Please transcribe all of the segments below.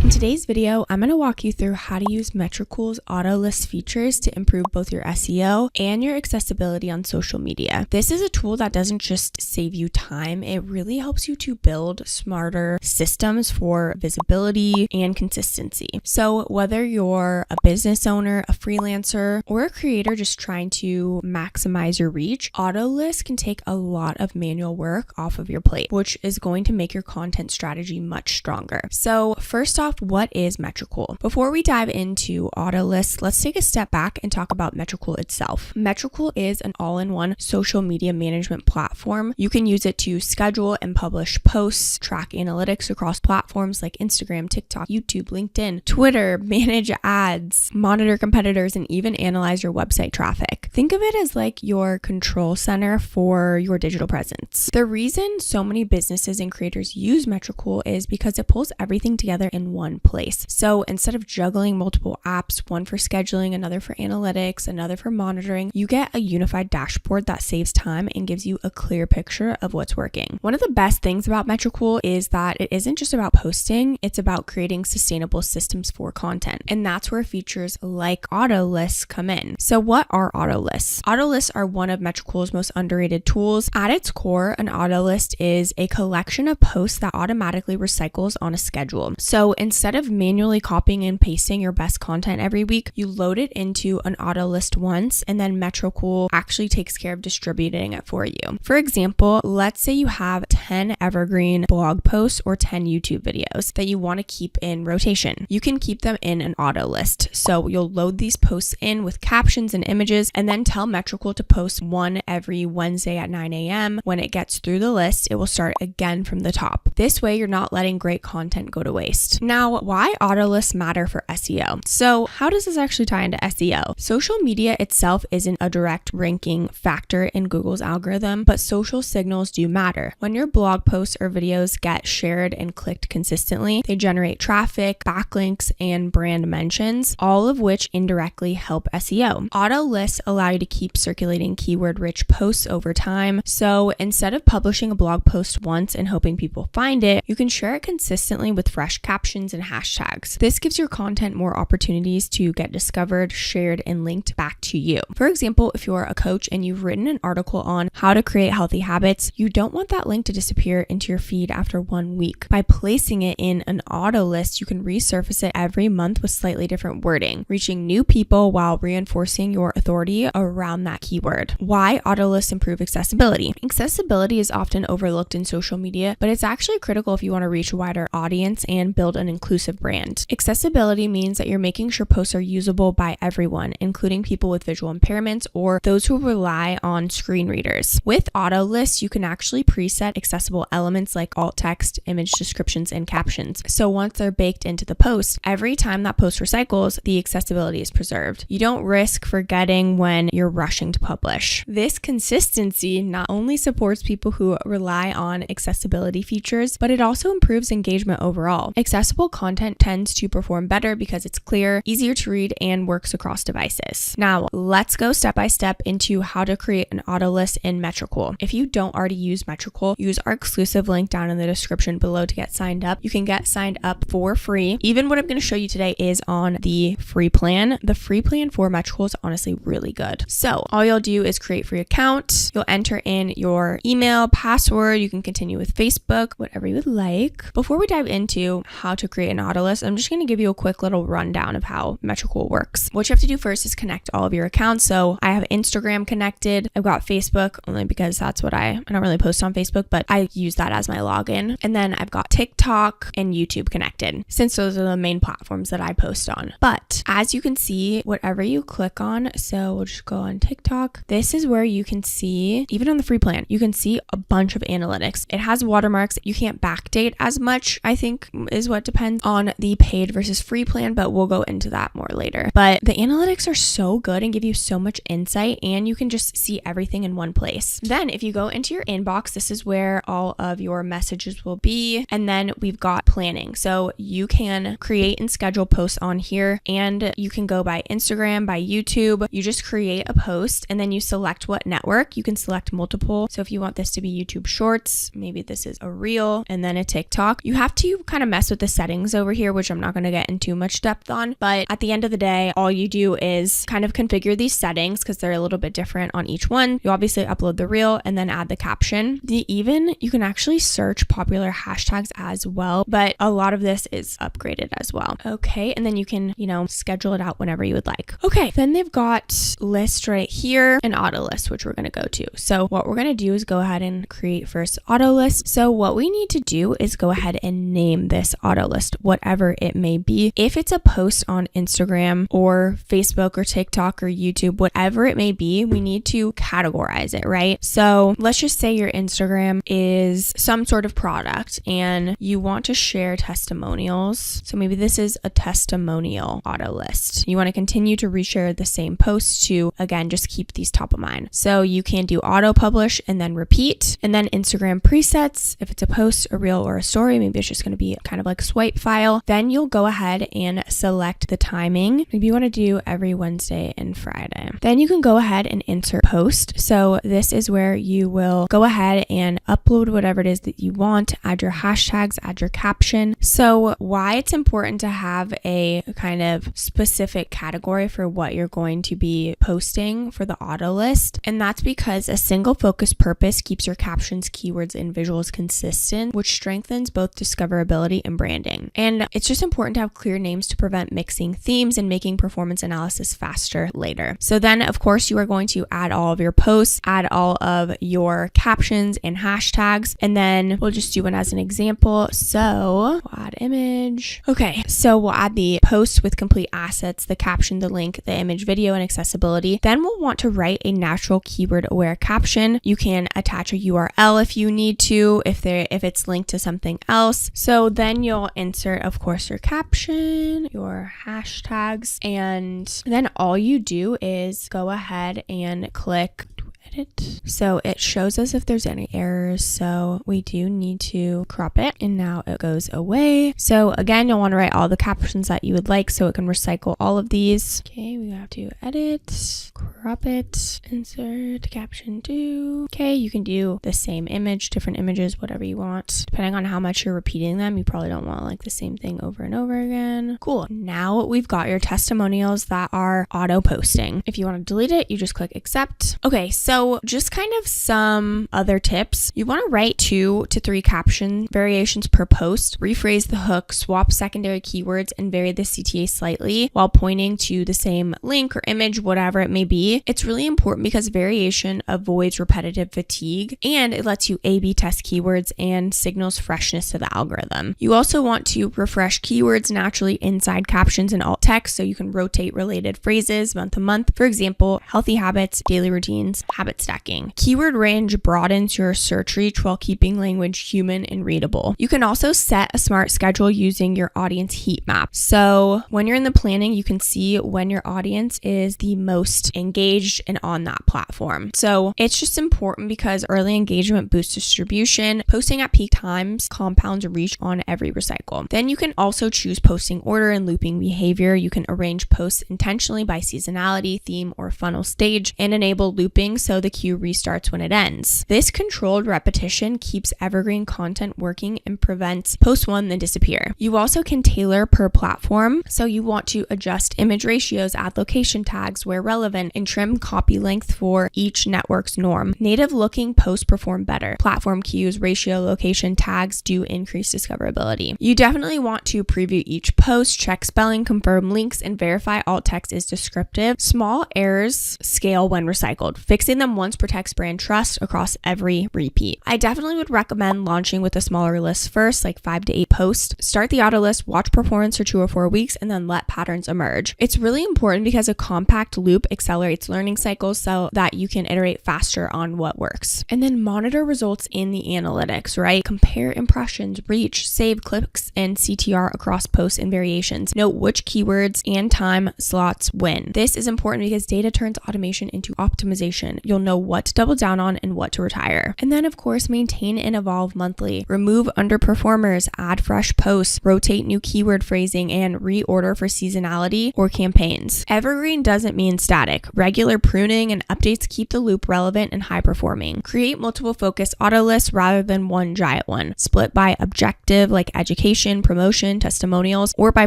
In today's video, I'm going to walk you through how to use Metricool's Autolist features to improve both your SEO and your accessibility on social media. This is a tool that doesn't just save you time, it really helps you to build smarter systems for visibility and consistency. So whether you're a business owner, a freelancer, or a creator just trying to maximize your reach, Autolist can take a lot of manual work off of your plate, which is going to make your content strategy much stronger. So first off, what is Metricool? Before we dive into Autolist, let's take a step back and talk about Metricool itself. Metricool is an all-in-one social media management platform. You can use it to schedule and publish posts, track analytics across platforms like Instagram, TikTok, YouTube, LinkedIn, Twitter, manage ads, monitor competitors, and even analyze your website traffic. Think of it as like your control center for your digital presence. The reason so many businesses and creators use Metricool is because it pulls everything together in one place. So instead of juggling multiple apps, one for scheduling, another for analytics, another for monitoring, you get a unified dashboard that saves time and gives you a clear picture of what's working. One of the best things about Metricool is that it isn't just about posting, it's about creating sustainable systems for content. And that's where features like Autolists come in. So what are Autolists? Autolists are one of Metricool's most underrated tools. At its core, an Autolist is a collection of posts that automatically recycles on a schedule. So instead of manually copying and pasting your best content every week, you load it into an Autolist once, and then Metricool actually takes care of distributing it for you. For example, let's say you have 10 evergreen blog posts or 10 YouTube videos that you want to keep in rotation. You can keep them in an Autolist. So you'll load these posts in with captions and images, and then tell Metricool to post one every Wednesday at 9 a.m. When it gets through the list, it will start again from the top. This way, you're not letting great content go to waste. Now, why Autolists matter for SEO? So how does this actually tie into SEO? Social media itself isn't a direct ranking factor in Google's algorithm, but social signals do matter. When your blog posts or videos get shared and clicked consistently, they generate traffic, backlinks, and brand mentions, all of which indirectly help SEO. Autolists allow you to keep circulating keyword-rich posts over time. So instead of publishing a blog post once and hoping people find it, you can share it consistently with fresh captions and hashtags. This gives your content more opportunities to get discovered, shared, and linked back to you. For example, if you're a coach and you've written an article on how to create healthy habits, you don't want that link to disappear into your feed after 1 week. By placing it in an Autolist, you can resurface it every month with slightly different wording, reaching new people while reinforcing your authority around that keyword. Why Autolists improve accessibility? Accessibility is often overlooked in social media, but it's actually critical if you want to reach a wider audience and build an inclusive brand. Accessibility means that you're making sure posts are usable by everyone, including people with visual impairments or those who rely on screen readers. With Autolists, you can actually preset accessible elements like alt text, image descriptions, and captions. So once they're baked into the post, every time that post recycles, the accessibility is preserved. You don't risk forgetting when you're rushing to publish. This consistency not only supports people who rely on accessibility features, but it also improves engagement overall. Accessible content tends to perform better because it's clear, easier to read, and works across devices. Now, let's go step by step into how to create an Autolist in Metricool. If you don't already use Metricool, use our exclusive link down in the description below to get signed up. You can get signed up for free. Even what I'm going to show you today is on the free plan. The free plan for Metricool is honestly really good. So all you'll do is create a free account. You'll enter in your email, password. You can continue with Facebook, whatever you would like. Before we dive into how to create an Autolist, I'm just going to give you a quick little rundown of how Metricool works. What you have to do first is connect all of your accounts. So I have Instagram connected. I've got Facebook only because that's what I don't really post on Facebook, but I use that as my login. And then I've got TikTok and YouTube connected, since those are the main platforms that I post on. But as you can see, whatever you click on, so we'll just go on TikTok. This is where you can see, even on the free plan, you can see a bunch of analytics. It has watermarks. You can't backdate as much, I think, is what depends on the paid versus free plan, but we'll go into that more later. But the analytics are so good and give you so much insight, and you can just see everything in one place. Then if you go into your inbox, this is where all of your messages will be. And then we've got planning. So you can create and schedule posts on here, and you can go by Instagram, by YouTube. You just create a post and then you select what network. You can select multiple. So if you want this to be YouTube Shorts, maybe this is a Reel and then a TikTok, you have to kind of mess with the settings settings over here, which I'm not going to get into much depth on. But at the end of the day, all you do is kind of configure these settings because they're a little bit different on each one. You obviously upload the reel and then add the caption. You can actually search popular hashtags as well, but a lot of this is upgraded as well. Okay, and then you can, schedule it out whenever you would like. Okay, then they've got list right here and Autolist, which we're going to go to. So what we're going to do is go ahead and create first Autolist. So what we need to do is go ahead and name this Autolist, whatever it may be. If it's a post on Instagram or Facebook or TikTok or YouTube, whatever it may be, we need to categorize it, right? So let's just say your Instagram is some sort of product and you want to share testimonials. So maybe this is a testimonial Autolist. You want to continue to reshare the same post to, again, just keep these top of mind. So you can do auto publish and then repeat, and then Instagram presets. If it's a post, a reel, or a story, maybe it's just going to be kind of like a swipe file. Then you'll go ahead and select the timing. Maybe you want to do every Wednesday and Friday. Then you can go ahead and insert post. So this is where you will go ahead and upload whatever it is that you want, add your hashtags, add your caption. So why it's important to have a kind of specific category for what you're going to be posting for the auto list. And that's because a single focus purpose keeps your captions, keywords, and visuals consistent, which strengthens both discoverability and branding. And it's just important to have clear names to prevent mixing themes and making performance analysis faster later. So then, of course, you are going to add all of your posts, add all of your captions and hashtags, and then we'll just do one as an example. So we'll add image. Okay, so we'll add the post with complete assets, the caption, the link, the image, video, and accessibility. Then we'll want to write a natural keyword aware caption. You can attach a URL if you need to, if it's linked to something else. So then you'll insert, of course, your caption, your hashtags, and then all you do is go ahead and click edit. So it shows us if there's any errors. So we do need to crop it, and now it goes away. So again, you'll want to write all the captions that you would like so it can recycle all of these. Okay, we have to edit, crop it, insert caption 2. Okay, you can do the same image, different images, whatever you want. Depending on how much you're repeating them, you probably don't want like the same thing over and over again. Cool. Now we've got your testimonials that are auto posting. If you want to delete it, you just click accept. Okay, so just kind of some other tips. You want to write 2 to 3 caption variations per post, rephrase the hook, swap secondary keywords, and vary the CTA slightly while pointing to the same link or image, whatever it may be. It's really important because variation avoids repetitive fatigue and it lets you A/B test keywords and signals freshness to the algorithm. You also want to refresh keywords naturally inside captions and alt text so you can rotate related phrases month to month. For example, healthy habits, daily routines, habit stacking. Keyword range broadens your search reach while keeping language human and readable. You can also set a smart schedule using your audience heat map. So when you're in the planning, you can see when your audience is the most engaged and on that platform. So it's just important because early engagement boosts distribution. Posting at peak times compounds reach on every recycle. Then you can also choose posting order and looping behavior. You can arrange posts intentionally by seasonality, theme, or funnel stage and enable looping so the queue restarts when it ends. This controlled repetition keeps evergreen content working and prevents post one then disappear. You also can tailor per platform. So you want to adjust image ratios, add location tags where relevant, and trim copy length for each network's norm. Native looking posts perform better. Platform cues, ratio, location tags do increase discoverability. You definitely want to preview each post, check spelling, confirm links, and verify alt text is descriptive. Small errors scale when recycled. Fixing them once protects brand trust across every repeat. I definitely would recommend launching with a smaller list first, like 5 to 8 posts. Start the auto list, watch performance for 2 or 4 weeks, and then let patterns emerge. It's really important because a compact loop accelerates learning cycles so that you can iterate faster on what works. And then monitor results in the analytics, right? Compare impressions, reach, save clicks, and CTR across posts and variations. Note which keywords and time slots win. This is important because data turns automation into optimization. You'll you'll know what to double down on and what to retire. And then of course, maintain and evolve monthly. Remove underperformers, add fresh posts, rotate new keyword phrasing, and reorder for seasonality or campaigns. Evergreen doesn't mean static. Regular pruning and updates keep the loop relevant and high performing. Create multiple focus auto lists rather than one giant one. Split by objective like education, promotion, testimonials, or by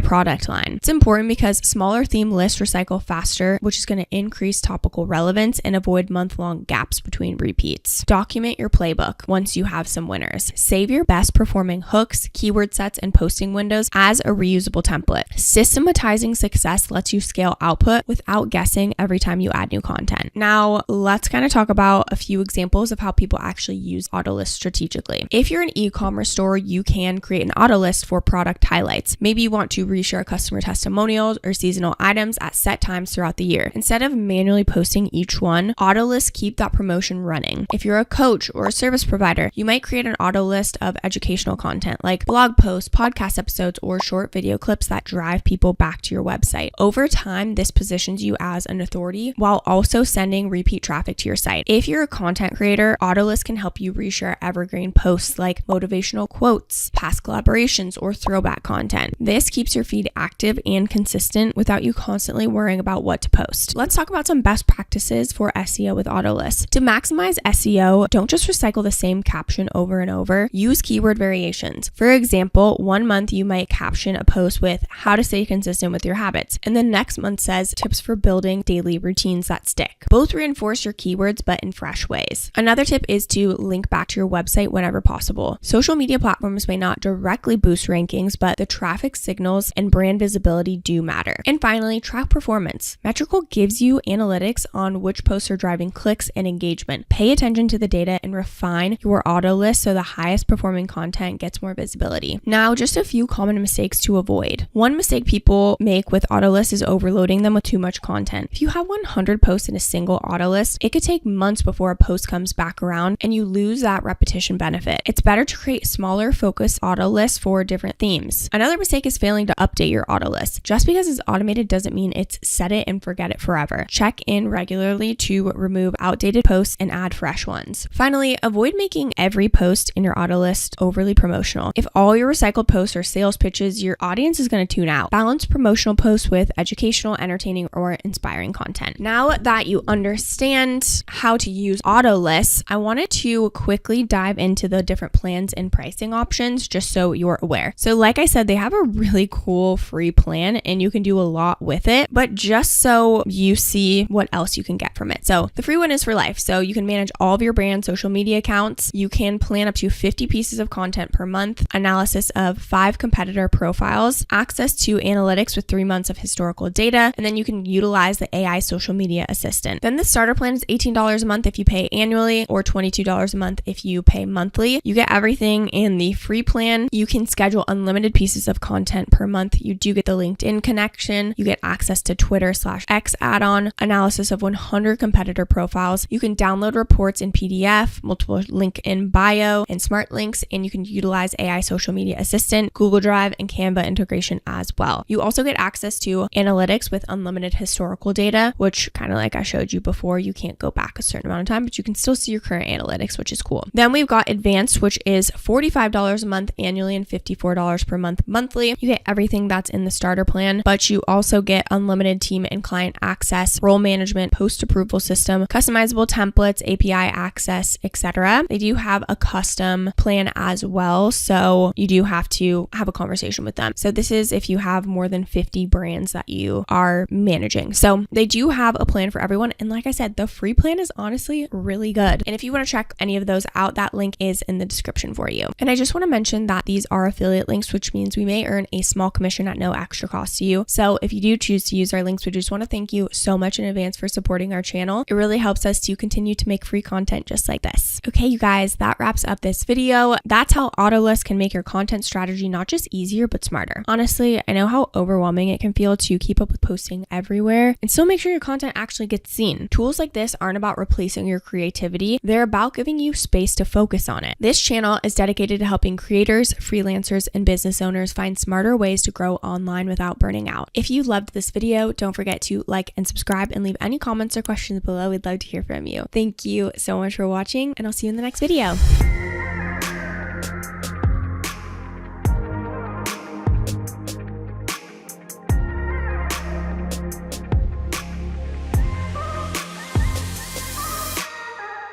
product line. It's important because smaller theme lists recycle faster, which is going to increase topical relevance and avoid month-long gaps between repeats. Document your playbook once you have some winners. Save your best performing hooks, keyword sets, and posting windows as a reusable template. Systematizing success lets you scale output without guessing every time you add new content. Now, let's kind of talk about a few examples of how people actually use Autolists strategically. If you're an e-commerce store, you can create an Autolist for product highlights. Maybe you want to reshare customer testimonials or seasonal items at set times throughout the year. Instead of manually posting each one, Autolists keep that promotion running. If you're a coach or a service provider, you might create an Autolist of educational content like blog posts, podcast episodes, or short video clips that drive people back to your website. Over time, this positions you as an authority while also sending repeat traffic to your site. If you're a content creator, Autolist can help you reshare evergreen posts like motivational quotes, past collaborations, or throwback content. This keeps your feed active and consistent without you constantly worrying about what to post. Let's talk about some best practices for SEO with Autolists. To maximize SEO, don't just recycle the same caption over and over. Use keyword variations. For example, one month you might caption a post with how to stay consistent with your habits, and the next month says tips for building daily routines that stick. Both reinforce your keywords, but in fresh ways. Another tip is to link back to your website whenever possible. Social media platforms may not directly boost rankings, but the traffic signals and brand visibility do matter. And finally, track performance. Metricool gives you analytics on which posts are driving clicks and engagement. Pay attention to the data and refine your auto list so the highest performing content gets more visibility. Now, just a few common mistakes to avoid. One mistake people make with Autolists is overloading them with too much content. If you have 100 posts in a single Autolist, it could take months before a post comes back around and you lose that repetition benefit. It's better to create smaller focused Autolists for different themes. Another mistake is failing to update your Autolist. Just because it's automated doesn't mean it's set it and forget it forever. Check in regularly to remove outdated posts and add fresh ones. Finally, avoid making every post in your Autolist overly promotional. If all your recycled posts are sales pitches, your audience is going to tune out. Balance promotional posts with educational, entertaining, or inspiring content. Now that you understand how to use Autolists, I wanted to quickly dive into the different plans and pricing options just so you're aware. So like I said, they have a really cool free plan and you can do a lot with it, but just so you see what else you can get from it. So the free one is for life. So you can manage all of your brand social media accounts. You can plan up to 50 pieces of content per month, analysis of 5 competitor profiles, access to analytics with 3 months of historical data, and then you can utilize the AI social media assistant. Then the starter plan is $18 a month if you pay annually or $22 a month if you pay monthly. You get everything in the free plan. You can schedule unlimited pieces of content per month. You do get the LinkedIn connection. You get access to Twitter/X add-on, analysis of 100 competitor profiles. You can download reports in PDF, multiple link in bio and smart links, and you can utilize AI social media assistant, Google Drive, and Canva integration as well. You also get access to analytics with unlimited historical data, which kind of like I showed you before, you can't go back a certain amount of time, but you can still see your current analytics, which is cool. Then we've got advanced, which is $45 a month annually and $54 per month monthly. You get everything that's in the starter plan, but you also get unlimited team and client access, role management, post approval system, customizable templates, API access, etc. They do have a custom plan as well, so you do have to have a conversation with them. So this is if you have more than 50 brands that you are managing. So they do have a plan for everyone, and like I said, the free plan is honestly really good. And if you want to check any of those out, that link is in the description for you. And I just want to mention that these are affiliate links, which means we may earn a small commission at no extra cost to you. So if you do choose to use our links, we just want to thank you so much in advance for supporting our channel. It really helps us to continue to make free content just like this. Okay, you guys, that wraps up this video. That's how Autolists can make your content strategy not just easier, but smarter. Honestly, I know how overwhelming it can feel to keep up with posting everywhere and still make sure your content actually gets seen. Tools like this aren't about replacing your creativity. They're about giving you space to focus on it. This channel is dedicated to helping creators, freelancers, and business owners find smarter ways to grow online without burning out. If you loved this video, don't forget to like and subscribe and leave any comments or questions below. We'd love love to hear from you. Thank you so much for watching, and I'll see you in the next video.